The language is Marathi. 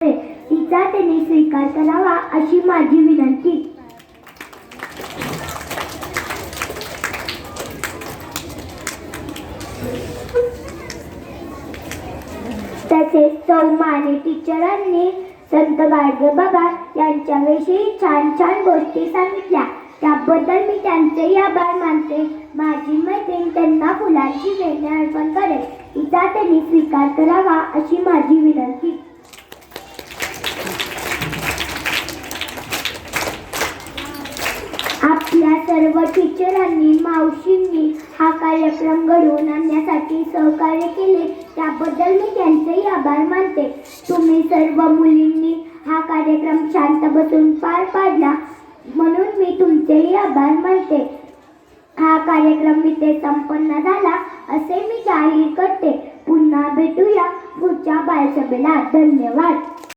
तिचा त्यांनी स्वीकार करावा अशी माझी विनंती. तसेच सौ माने टीचरांनी संत गाडगेबाबा यांच्याविषयी छान छान गोष्टी सांगितल्या. त्याबद्दल मी त्यांचेही आभार मानते. माझी मैत्रीण त्यांना फुलांची वेण्या अर्पण करेल. तिचा त्यांनी स्वीकार करावा अशी माझी विनंती. आपल्या सर्व टीचरांनी मावशींनी हा कार्यक्रम घडवून आणण्यासाठी सहकार्य केले, त्याबद्दल मी त्यांचेही आभार मानते. तुम्ही सर्व मुलींनी हा कार्यक्रम शांत बसून पार पाडला म्हणून मी तुमचेही आभार मानते. हा कार्यक्रम इथे संपन्न झाला असे मी जाहीर करते. पुन्हा भेटूया पुढच्या बालसभेला. धन्यवाद.